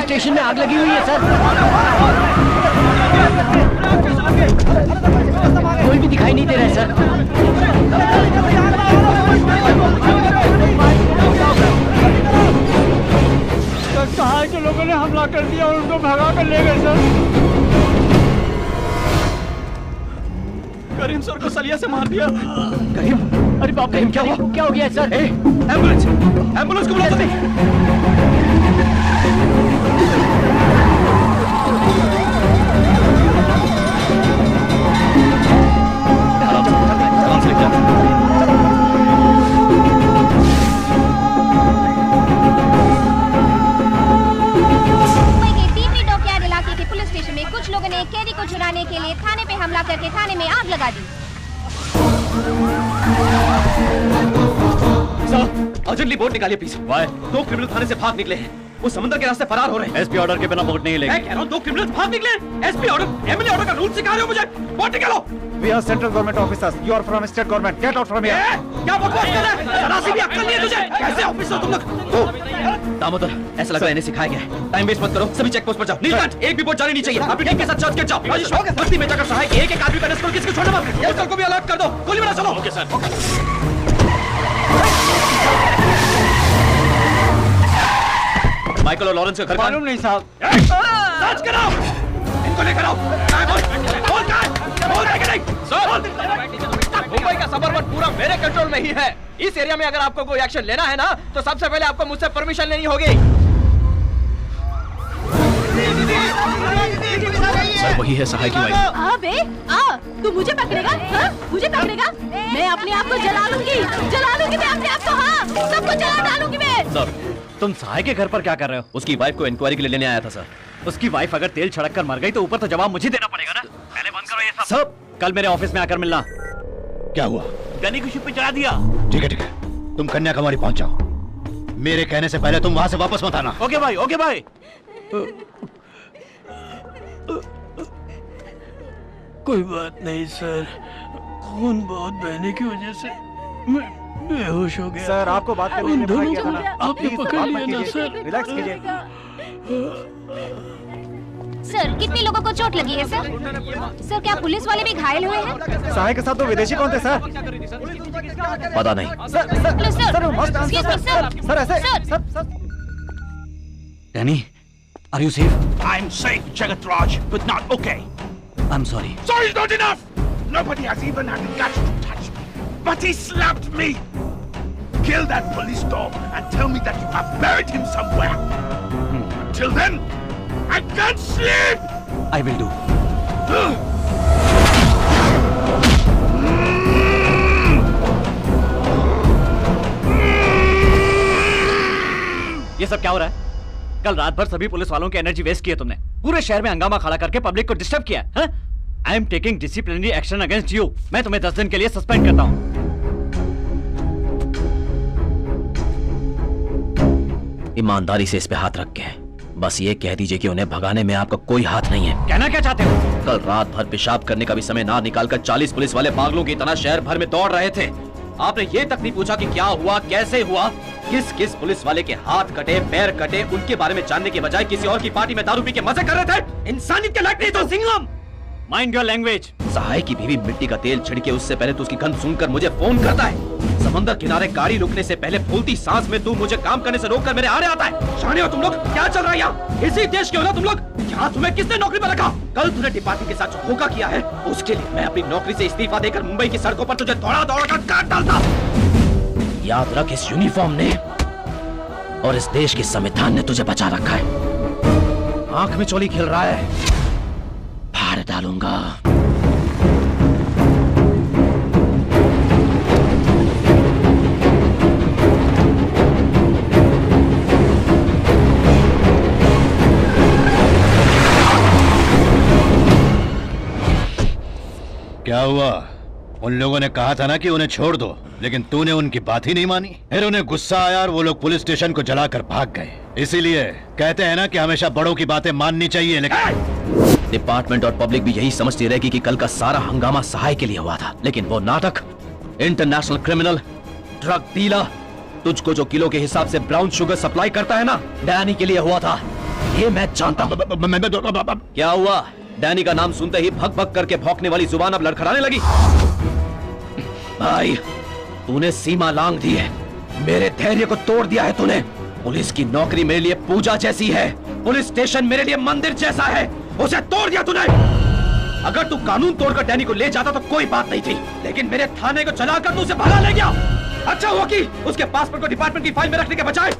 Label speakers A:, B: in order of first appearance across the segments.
A: Station में आग लगी हुई है सर। कोई भी दिखाई नहीं दे रहा है सर।
B: कहाँ के लोगों ने हमला कर दिया और उनको भगा कर ले गए सर।
C: करीम सर को सलिया से मार दिया।
A: करीम? अरे बाप रे, क्या हुआ? क्या हो गया सर?
C: एम्बुलेंस, एम्बुलेंस को बुलाओ जल्दी। आराम से लेकर
D: इलाके के पुलिस स्टेशन में कुछ लोगों ने एक कैदी को छुड़ाने के लिए थाने पे हमला करके थाने में आग लगा दी।
C: सर, अर्जेंटली बोट निकालिए प्लीज। वाई? 2 क्रिमिनल थाने से भाग निकले हैं। वो समुद्र के रास्ते फरार हो रहे हैं।
E: एसपी ऑर्डर के बिना बोट नहीं लेंगे।
C: मैं कह रहा हूँ 2 क्रिमिनल भाग निकले। एसपी ऑर्डर, एमएलए ऑर्डर का रूल सिखा रहे हो मुझे। बोट निकालो।
E: We are central government officers. You are from state government. Get out from here.
C: क्या बकवास कर रहा है? जरा सी भी अक्ल नहीं है तुझे? कैसे ऑफिसर तुम लोग? दामोदर, ऐसा लग रहा है इन्हें सिखाया गया है। टाइम वेस्ट मत करो, सभी चेक पोस्ट पर जाओ। नीलकंठ, एक भी बोट जानी नहीं चाहिए। अपनी टीम के साथ चर्च के जाओ। राजेश, बस्ती में जाकर सहाय के एक आदमी पर करो, किसी को छोड़ना मत। होटल को भी अलर्ट कर दो। गोली मारो, चलो। Okay sir. माइकल और लॉरेंस का घर
B: मालूम नहीं साहब।
C: सर्च कराओ, इनको लेकर आओ। बोल नहीं सर।
F: मुंबई का सबरबन पूरा मेरे कंट्रोल में ही है। इस एरिया में अगर आपको कोई एक्शन लेना है ना, तो सबसे पहले आपको मुझसे परमिशन लेनी होगी।
C: सर, वही है सहाय की वाइफ।
G: अबे तू मुझे पकड़ेगा? हाँ? मुझे पकड़ेगा? मैं अपने आप को जला लूंगी मैं अपने आप को। हाँ, सबको जला डालूंगी मैं।
C: सर,
E: तुम सहाय के घर पर क्या कर रहे हो?
C: उसकी वाइफ को इंक्वायरी के लिए लेने आया था सर।
E: उसकी वाइफ अगर तेल छिड़क कर मर गई तो ऊपर तो जवाब मुझे देना पड़ेगा ना। पहले बंद करो ये सब। कल मेरे ऑफिस में आकर मिलना।
H: क्या हुआ?
E: गनी की शिप पे चढ़ा दिया।
H: ठीक है, तुम कन्याकुमारी पहुंच जाओ। मेरे कहने से पहले तुम वहां से वापस मत आना।
E: ओके भाई, ओके भाई।
B: कोई बात नहीं सर, खून बहुत बहने की वजह से मैं बेहोश हो गया।
E: सर, आपको बात करने के लिए मना किया था ना।
B: आपने पकड़ लिया ना सर।
E: रिलैक्स कीजिए।
D: सर, कितने लोगों को चोट लगी है सर? सर, क्या पुलिस वाले भी घायल हुए हैं?
E: सहाय के साथ तो विदेशी कौन थे सर?
C: पता नहीं।
D: Hello sir,
E: sir. Danny, are you safe?
H: I'm safe, Jagat Raj, but not okay.
E: I'm sorry.
H: Sorry is not enough. Nobody has even had the guts to touch me, but he slapped me. Kill that police dog and tell me that you have buried him somewhere. Until then, I can't sleep.
E: I will do. ये सब क्या हो रहा है? कल रात भर सभी पुलिस वालों की एनर्जी वेस्ट की है तुमने। पूरे शहर में हंगामा खड़ा करके पब्लिक को डिस्टर्ब किया है। I am taking disciplinary action against you. मैं तुम्हें 10 दिन के लिए सस्पेंड करता हूं।
C: ईमानदारी से इस पे हाथ रख के बस ये कह दीजिए कि उन्हें भगाने में आपका कोई हाथ नहीं है।
E: कहना क्या चाहते हो?
C: कल रात भर पेशाब करने का भी समय ना निकालकर 40 पुलिस वाले पागलों की तरह शहर भर में दौड़ रहे थे। आपने ये तक नहीं पूछा कि क्या हुआ, कैसे हुआ, किस किस पुलिस वाले के हाथ कटे, पैर कटे, उनके बारे में जानने के बजाय किसी और की पार्टी में दारू पी के मजे कर रहे थे। इंसानियत के लायक नहीं तो Singham.
E: Mind your language.
C: Sahay की बीवी मिट्टी का तेल छिड़के उससे पहले तो उसकी गंध सुनकर मुझे फोन करता है। समंदर किनारे गाड़ी रुकने से पहले फूलती सांस में तू मुझे काम करने से रोककर मेरे आड़े आता है। शाने हो तुम लोग? क्या चल रहा है यहाँ? इसी देश के हो ना तुम लोग? यहाँ तुम्हें किसने नौकरी पर रखा? कल तूने डिपार्टमेंट के साथ जो धोखा किया है, उसके लिए मैं अपनी नौकरी से इस्तीफा देकर मुंबई की सड़कों पर तुझे दौड़ा दौड़ा कर काट डालता। याद रख, इस यूनिफॉर्म ने और इस देश के संविधान ने तुझे बचा रखा है। आंख में चोली खिल रहा है, फाड़ डालूंगा।
H: क्या हुआ? उन लोगों ने कहा था ना कि उन्हें छोड़ दो, लेकिन तूने उनकी बात ही नहीं मानी। फिर उन्हें गुस्सा आया और वो लोग पुलिस स्टेशन को जलाकर भाग गए। इसीलिए कहते हैं ना कि हमेशा बड़ों की बातें माननी चाहिए। लेकिन
C: डिपार्टमेंट और पब्लिक भी यही समझती रहेगी कि कल का सारा हंगामा सहाय के लिए हुआ था, लेकिन वो नाटक इंटरनेशनल क्रिमिनल, ड्रग डीलर, तुझको जो किलो के हिसाब से ब्राउन शुगर सप्लाई करता है ना, डैनी के लिए हुआ था। ये मैं जानता हूँ। क्या हुआ? डैनी का नाम सुनते ही भग भग करके भौंकने वाली जुबान अब लड़खड़ाने लगी। भाई, तूने सीमा लांघ दी है, मेरे धैर्य को तोड़ दिया है तूने। पुलिस की नौकरी मेरे लिए पूजा जैसी है, पुलिस स्टेशन मेरे लिए मंदिर जैसा है, उसे तोड़ दिया तूने। अगर तू कानून तोड़कर डैनी को ले जाता तो कोई बात नहीं थी, लेकिन मेरे थाने को चलाकर तू उसे भगा ले गया। अच्छा हुआ कि उसके पासपोर्ट को डिपार्टमेंट की फाइल में रखने के बजाय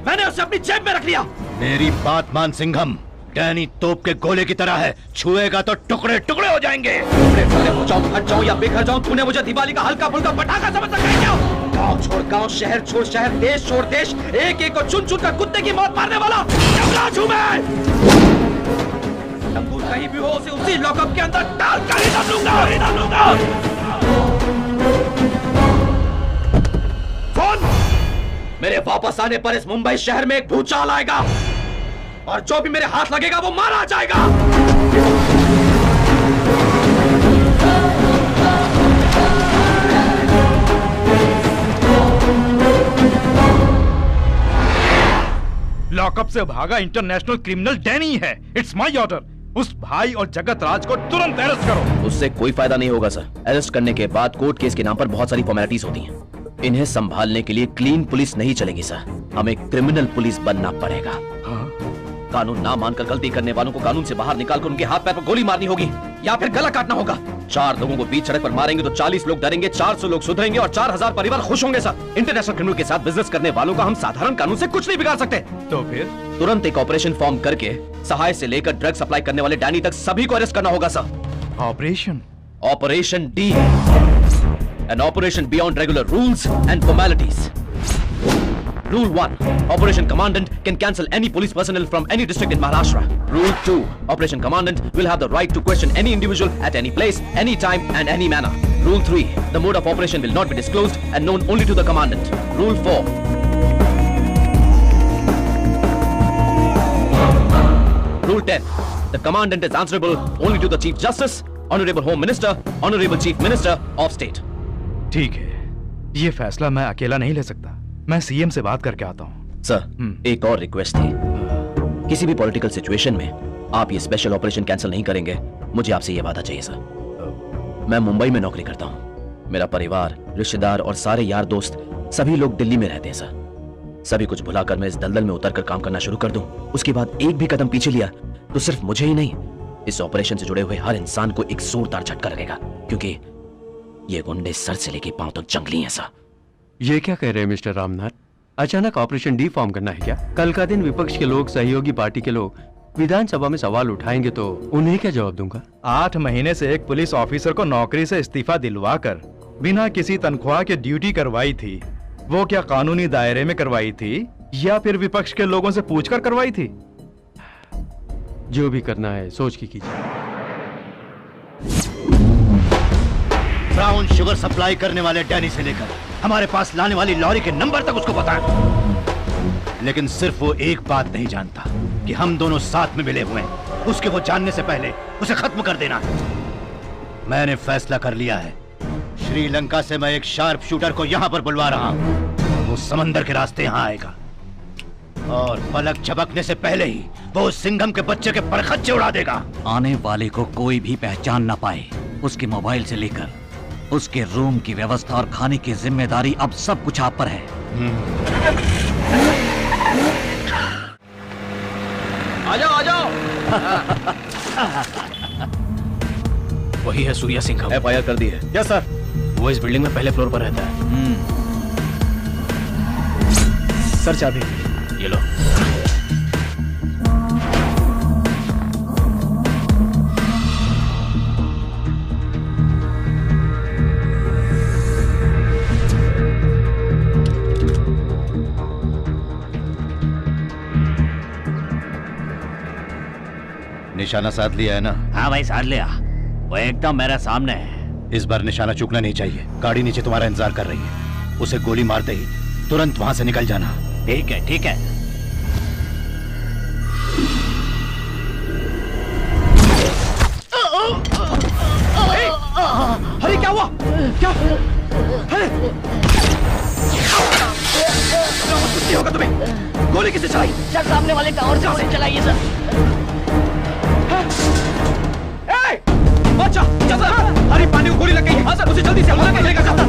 C: मैंने उसे अपनी जेब में रख लिया।
I: मेरी बात मान सिंघम, डैनी तोप के गोले की तरह है, छुएगा तो टुकड़े टुकड़े हो जाएंगे।
C: टुकड़े टुकड़े हो जाऊं, हट जाऊं या बिखर जाऊं, तूने मुझे दिवाली का हल्का फुल्का पटाखा समझ रखा है क्या? गांव छोड़ गांव, शहर छोड़ शहर, देश छोड़ देश, एक एक को चुन चुन कर कुत्ते की मौत मारने वाला जंगलाज हूं मैं। तब कहीं भी हो उसे उसी लॉकअप के अंदर डाल कर ही डालूंगा। फोन! मेरे वापस आने पर इस मुंबई शहर में एक भूचाल आएगा और जो भी मेरे हाथ लगेगा वो मारा जाएगा।
J: लॉकअप से भागा इंटरनेशनल क्रिमिनल डैनी है। It's my order. उस भाई और जगत राज को तुरंत अरेस्ट करो।
C: उससे कोई फायदा नहीं होगा सर। अरेस्ट करने के बाद कोर्ट केस के नाम पर बहुत सारी फॉर्मेलिटीज होती हैं। इन्हें संभालने के लिए क्लीन पुलिस नहीं चलेगी सर, हमें क्रिमिनल पुलिस बनना पड़ेगा। कानून ना मानकर गलती करने वालों को कानून से बाहर निकालकर उनके हाथ पैर पर गोली मारनी होगी या फिर गला काटना होगा। 4 लोगों को बीच सड़क पर मारेंगे तो 40 लोग डरेंगे, 400 लोग सुधरेंगे और 4000 परिवार खुश होंगे सर। इंटरनेशनल क्रिमिनल के साथ बिजनेस करने वालों का हम साधारण कानून से कुछ नहीं बिगाड़ सकते।
J: तो फिर
C: तुरंत एक ऑपरेशन फॉर्म करके सहाय से लेकर ड्रग सप्लाई करने वाले डैनी तक सभी को अरेस्ट करना होगा sir. Operation D, an operation beyond regular rules and formalities. Rule 1. Operation Commandant can cancel any police personnel from any district in Maharashtra. Rule 2. Operation Commandant will have the right to question any individual at any place, any time and any manner. Rule 3. The mode of operation will not be disclosed and known only to the Commandant. Rule 4. Rule 10. The Commandant is answerable only to the Chief Justice, Honorable Home Minister, Honorable Chief Minister of State.
J: ठीक है, ये फैसला मैं अकेला नहीं ले सकता। मैं सीएम से बात करके आता हूँ।
C: सर, एक और रिक्वेस्ट थी। किसी भी पॉलिटिकल सिचुएशन में आप ये स्पेशल ऑपरेशन कैंसिल नहीं करेंगे, मुझे आपसे ये वादा चाहिए सर। मैं मुंबई में नौकरी करता हूँ, मेरा परिवार, रिश्तेदार और सारे यार दोस्त सभी लोग दिल्ली में रहते हैं सर। सभी कुछ भुलाकर मैं इस दलदल में उतरकर काम करना शुरू कर दूं, उसके बाद एक भी कदम पीछे लिया तो सिर्फ मुझे ही नहीं, इस ऑपरेशन से जुड़े हुए हर इंसान को एक जोरदार झटका लगेगा, क्योंकि ये गुंडे सर से लेके पांव तक जंगली हैं सर।
B: ये क्या कह रहे हैं मिस्टर रामनाथ? अचानक ऑपरेशन डी फॉर्म करना है क्या? कल का दिन विपक्ष के लोग, सहयोगी पार्टी के लोग विधानसभा में सवाल उठाएंगे तो उन्हें क्या जवाब दूंगा?
J: 8 महीने से एक पुलिस ऑफिसर को नौकरी से इस्तीफा दिलवाकर बिना किसी तनख्वाह के ड्यूटी करवाई थी। वो क्या कानूनी दायरे में करवाई थी या फिर विपक्ष के लोगों से पूछकर करवाई थी?
B: जो भी करना है सोच के कीजिए।
I: ब्राउन शुगर सप्लाई करने वाले डैनी से लेकर हमारे पास लाने वाली लॉरी के नंबर तक उसको पता है, लेकिन सिर्फ वो एक बात नहीं जानता कि हम दोनों साथ में मिले हुए हैं। उसके वो जानने से पहले उसे खत्म कर देना है। मैंने फैसला कर लिया है, श्रीलंका से मैं एक शार्प शूटर को यहां पर बुलवा रहा हूं। वो समंदर के रास्ते यहां आएगा और पलक झपकने से पहले ही वो सिंघम के बच्चे के परखच्चे उड़ा देगा।
E: आने वाले को कोई भी पहचान ना पाए, उसके मोबाइल से लेकर उसके रूम की व्यवस्था और खाने की जिम्मेदारी अब सब कुछ आप पर है।
F: आ जाओ आ जाओ।
C: वही है सूर्या सिंह। FIR कर दी है।
F: Yes sir.
C: वो इस बिल्डिंग में पहले फ्लोर पर रहता है।
F: सर चाबी
C: ये लो।
I: निशाना साध लिया है ना?
E: हाँ भाई साध लिया, वो एकदम मेरे सामने है।
I: इस बार निशाना चूकना नहीं चाहिए। गाड़ी नीचे तुम्हारा इंतजार कर रही है, उसे गोली मारते ही तुरंत वहां से निकल जाना।
E: ठीक है ठीक है।
C: अरे क्या हुआ? क्या? अरे कुछ नहीं होगा तुम्हें। गोली किसे चलाई?
A: सर सामने वाले टावर से गोली चलाइए सर।
C: अच्छा चल हरी पानी को गोली लग गई है। हाँ सर उसे जल्दी से हमला करेगा सर।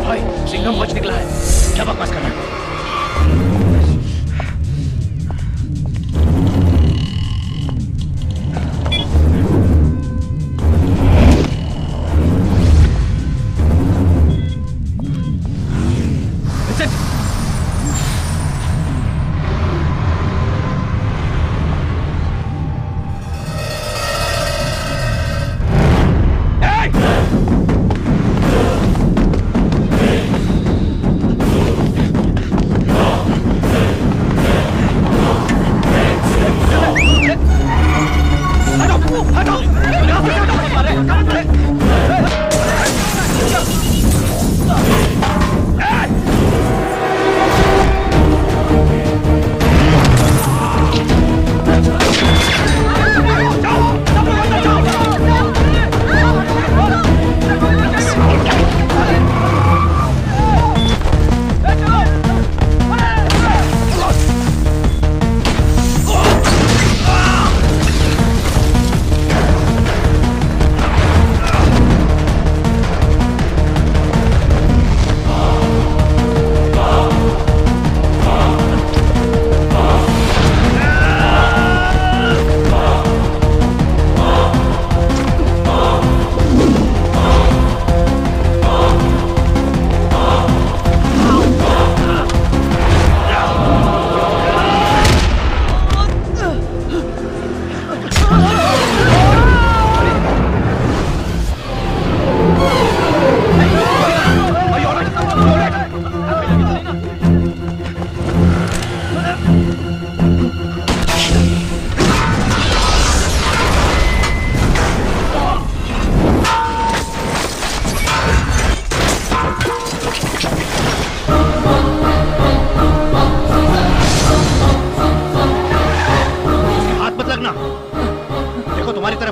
A: भाई सिंघम बच निकला है।
I: क्या बकवास कर रहा है?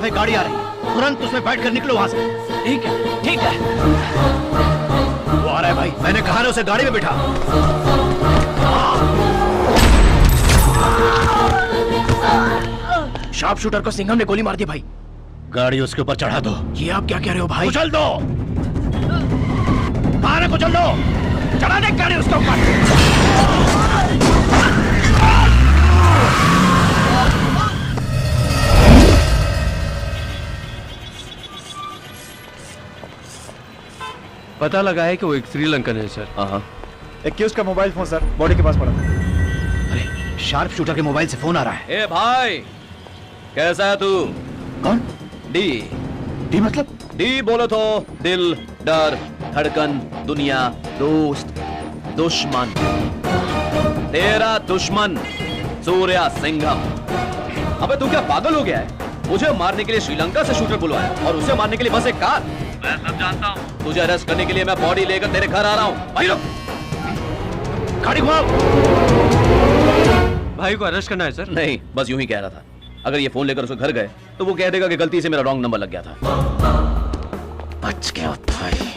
I: गाड़ी आ रही है, तुरंत उसमें बैठकर निकलो वहां से।
A: ठीक है, ठीक है।
I: वो आ रहा है भाई, मैंने कहा ना उसे गाड़ी में बिठा।
F: शार्प शूटर को सिंघम ने गोली मार दी भाई।
I: गाड़ी उसके ऊपर चढ़ा दो।
F: ये आप क्या कह रहे हो भाई?
I: कुचल दो, मारे कुचल दो, चढ़ा दे गाड़ी उसके ऊपर।
B: पता लगा है कि वो एक श्रीलंकन है सर।
C: हाँ।
J: 21 का मोबाइल फोन सर, बॉडी के पास पड़ा।
I: अरे शार्प शूटर के मोबाइल से फोन आ रहा है।
C: ए भाई, कैसा है तू?
I: कौन?
C: डी।
I: डी मतलब?
C: डी बोलो तो दिल, डर, धड़कन, दुनिया, दोस्त, दुश्मन। तेरा दुश्मन सूर्या सिंघम। अबे तू क्या पागल हो गया है? मुझे मारने के लिए श्रीलंका से शूटर बुलवाया और उसे मारने के लिए बस एक कार। मैं सब जानता हूँ। तुझे अरेस्ट करने के लिए मैं बॉडी लेकर तेरे घर आ रहा हूँ। भाई लोग,
I: गाड़ी घुमाओ।
B: भाई को अरेस्ट करना है सर?
C: नहीं, बस यूं ही कह रहा था। अगर ये फोन लेकर उसके घर गए तो वो कह देगा कि गलती से मेरा रॉन्ग नंबर लग गया था।
I: बच गया भाई।